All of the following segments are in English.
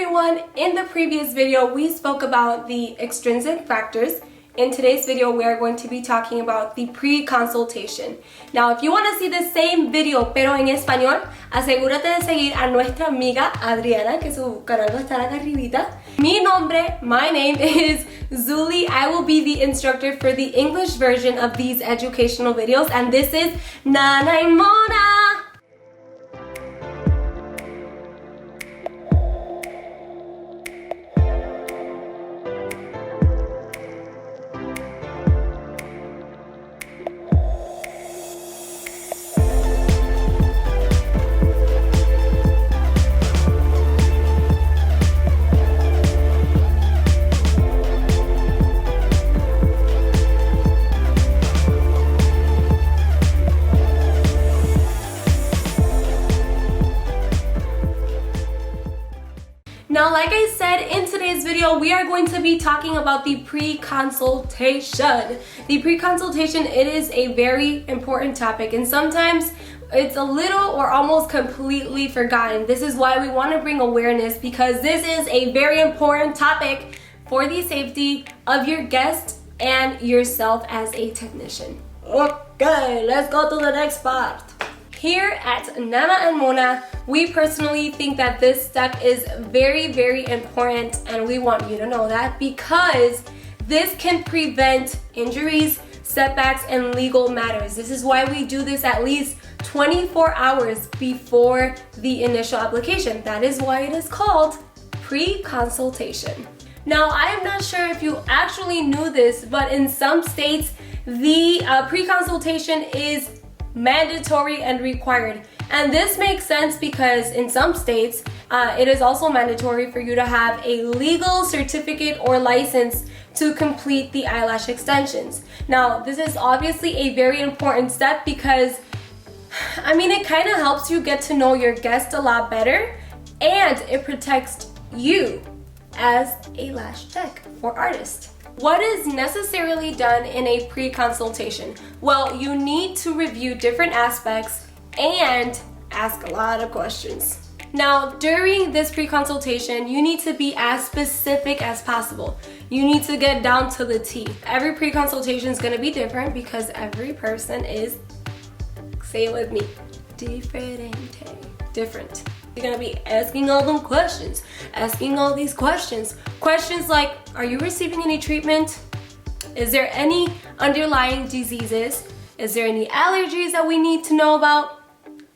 everyone, in the previous video we spoke about the extrinsic factors. In today's video we are going to be talking about the pre-consultation. Now if you want to see the same video pero en español, asegúrate de seguir a nuestra amiga Adriana, que su canal va a estar acá arribita. My name is Zuli. I will be the instructor for the English version of these educational videos, and this is Nana y Mona. Now, like I said, in today's video, we are going to be talking about the pre-consultation. The pre-consultation, it is a very important topic, and sometimes it's a little or almost completely forgotten. This is why we want to bring awareness, because this is a very important topic for the safety of your guest and yourself as a technician. Okay, let's go to the next part. Here at Nana and Mona, we personally think that this step is very, very important, and we want you to know that because this can prevent injuries, setbacks, and legal matters. This is why we do this at least 24 hours before the initial application. That is why it is called pre-consultation. Now, I am not sure if you actually knew this, but in some states, the pre-consultation is mandatory and required. And this makes sense because in some states, it is also mandatory for you to have a legal certificate or license to complete the eyelash extensions. Now, this is obviously a very important step because, it kind of helps you get to know your guest a lot better, and it protects you as a lash tech or artist. What is necessarily done in a pre-consultation? Well, you need to review different aspects and ask a lot of questions. Now, during this pre-consultation, you need to be as specific as possible. You need to get down to the T. Every pre-consultation is going to be different because every person is, say it with me, different. You're gonna be asking all them questions, asking all these questions. Questions like, are you receiving any treatment? Is there any underlying diseases? Is there any allergies that we need to know about?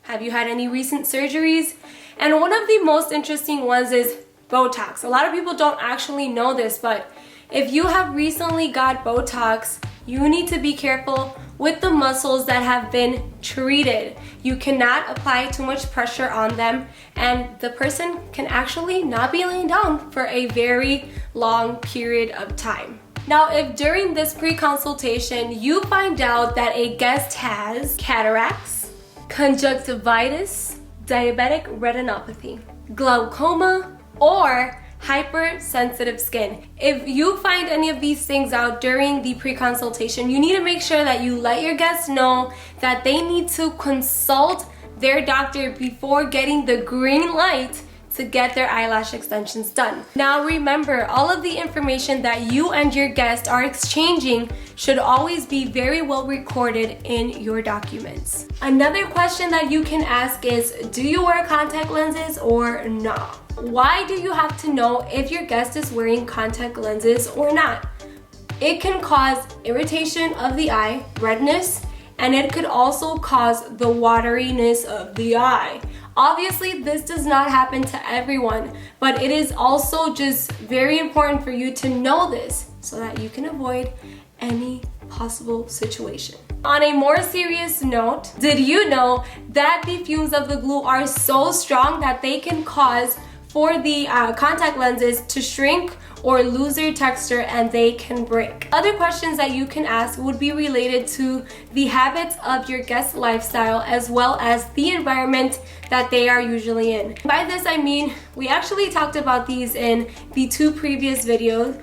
Have you had any recent surgeries? And one of the most interesting ones is Botox. A lot of people don't actually know this, but if you have recently got Botox, you need to be careful with the muscles that have been treated. You cannot apply too much pressure on them, and the person can actually not be laying down for a very long period of time. Now, if during this pre-consultation you find out that a guest has cataracts, conjunctivitis, diabetic retinopathy, glaucoma, or hypersensitive skin. If you find any of these things out during the pre-consultation, you need to make sure that you let your guests know that they need to consult their doctor before getting the green light to get their eyelash extensions done. Now remember, all of the information that you and your guest are exchanging should always be very well recorded in your documents. Another question that you can ask is, do you wear contact lenses or not? Why do you have to know if your guest is wearing contact lenses or not? It can cause irritation of the eye, redness, and it could also cause the wateriness of the eye. Obviously, this does not happen to everyone, but it is also just very important for you to know this so that you can avoid any possible situation. On a more serious note, did you know that the fumes of the glue are so strong that they can cause for the contact lenses to shrink or lose their texture, and they can break? Other questions that you can ask would be related to the habits of your guest's lifestyle as well as the environment that they are usually in. By this I mean, we actually talked about these in the two previous videos,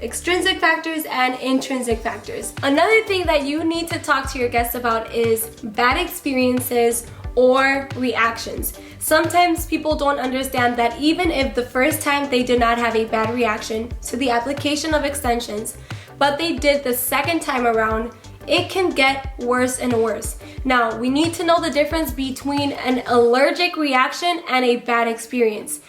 extrinsic factors and intrinsic factors. Another thing that you need to talk to your guests about is bad experiences or reactions. Sometimes people don't understand that even if the first time they did not have a bad reaction to the application of extensions, but they did the second time around, it can get worse and worse. Now, we need to know the difference between an allergic reaction and a bad experience.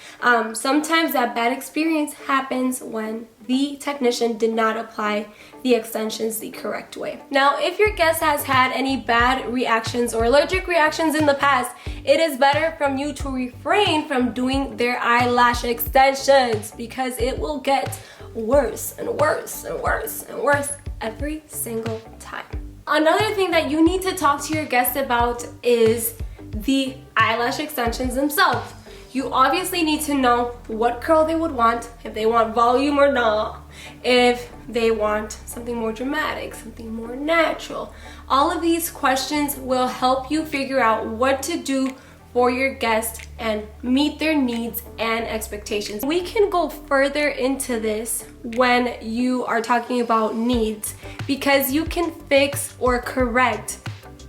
Sometimes that bad experience happens when the technician did not apply the extensions the correct way. Now, if your guest has had any bad reactions or allergic reactions in the past, it is better from you to refrain from doing their eyelash extensions because it will get worse and worse and worse and worse every single time. Another thing that you need to talk to your guest about is the eyelash extensions themselves. You obviously need to know what curl they would want, if they want volume or not, if they want something more dramatic, something more natural. All of these questions will help you figure out what to do for your guest and meet their needs and expectations. We can go further into this when you are talking about needs because you can fix or correct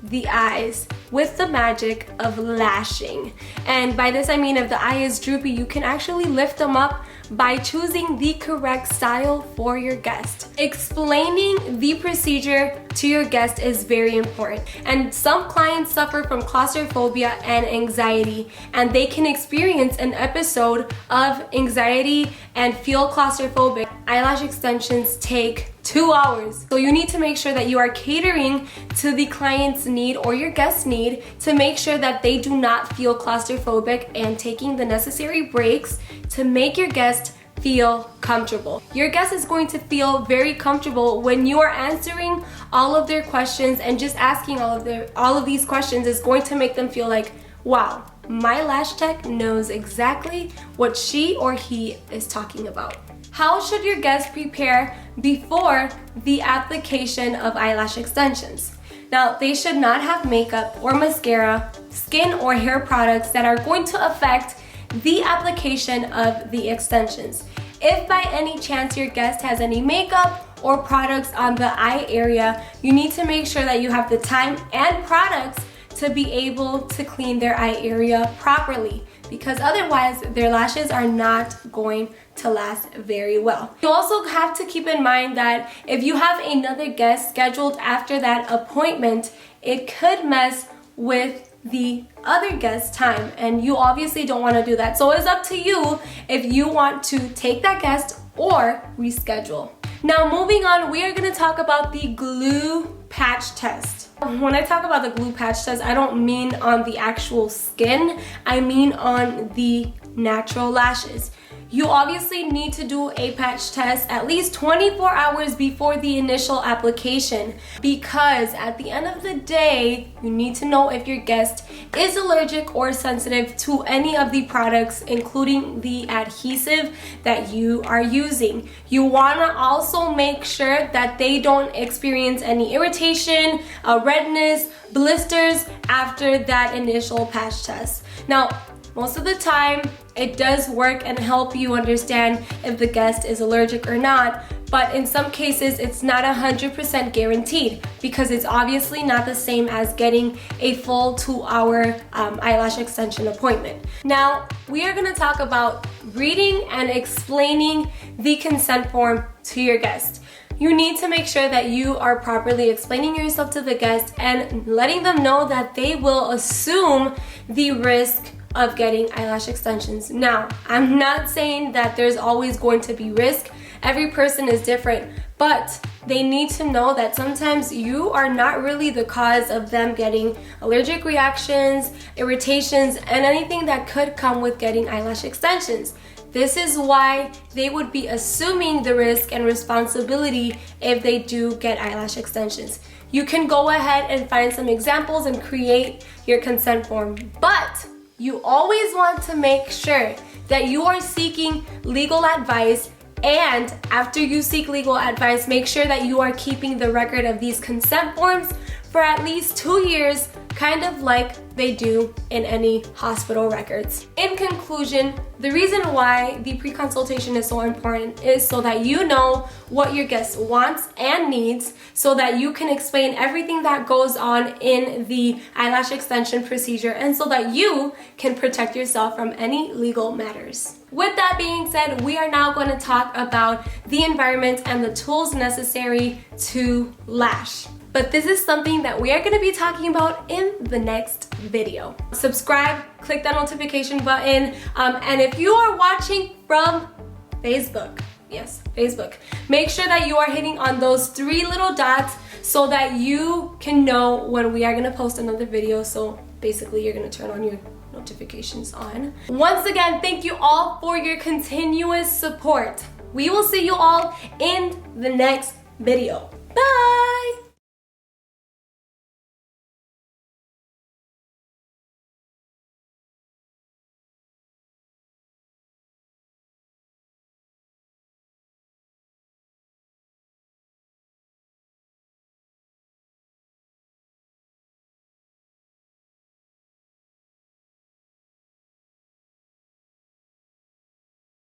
the eyes with the magic of lashing. And by this I mean if the eye is droopy, you can actually lift them up by choosing the correct style for your guest. Explaining the procedure to your guest is very important. And some clients suffer from claustrophobia and anxiety, and they can experience an episode of anxiety and feel claustrophobic. Eyelash extensions take 2 hours. So you need to make sure that you are catering to the client's need or your guest's need to make sure that they do not feel claustrophobic and taking the necessary breaks to make your guest feel comfortable. Your guest is going to feel very comfortable when you are answering all of their questions, and just asking all of these questions is going to make them feel like, wow, my lash tech knows exactly what she or he is talking about. How should your guest prepare before the application of eyelash extensions? Now, they should not have makeup or mascara, skin or hair products that are going to affect the application of the extensions. If by any chance your guest has any makeup or products on the eye area, you need to make sure that you have the time and products to be able to clean their eye area properly, because otherwise their lashes are not going to last very well. You also have to keep in mind that if you have another guest scheduled after that appointment, it could mess with the other guest's time, and you obviously don't want to do that. So it's up to you if you want to take that guest or reschedule. Now, moving on, we are going to talk about the glue patch test. When I talk about the glue patch test, I don't mean on the actual skin, I mean on the natural lashes. You obviously need to do a patch test at least 24 hours before the initial application, because at the end of the day, you need to know if your guest is allergic or sensitive to any of the products, including the adhesive that you are using. You want to also make sure that they don't experience any irritation, redness, blisters after that initial patch test. Now, most of the time, it does work and help you understand if the guest is allergic or not, but in some cases, it's not 100% guaranteed because it's obviously not the same as getting a full 2-hour eyelash extension appointment. Now, we are going to talk about reading and explaining the consent form to your guest. You need to make sure that you are properly explaining yourself to the guest and letting them know that they will assume the risk of getting eyelash extensions. Now, I'm not saying that there's always going to be risk. Every person is different, but they need to know that sometimes you are not really the cause of them getting allergic reactions, irritations, and anything that could come with getting eyelash extensions. This is why they would be assuming the risk and responsibility if they do get eyelash extensions. You can go ahead and find some examples and create your consent form, but you always want to make sure that you are seeking legal advice, and after you seek legal advice, make sure that you are keeping the record of these consent forms for at least 2 years kind of like they do in any hospital records. In conclusion, the reason why the pre-consultation is so important is so that you know what your guest wants and needs, so that you can explain everything that goes on in the eyelash extension procedure, and so that you can protect yourself from any legal matters. With that being said, we are now going to talk about the environment and the tools necessary to lash. But this is something that we are going to be talking about in the next video. Subscribe, click that notification button, and if you are watching from Facebook, yes, Facebook, make sure that you are hitting on those 3 little dots so that you can know when we are going to post another video. So basically you're going to turn on your notifications on. Once again, thank you all for your continuous support. We will see you all in the next video. Bye!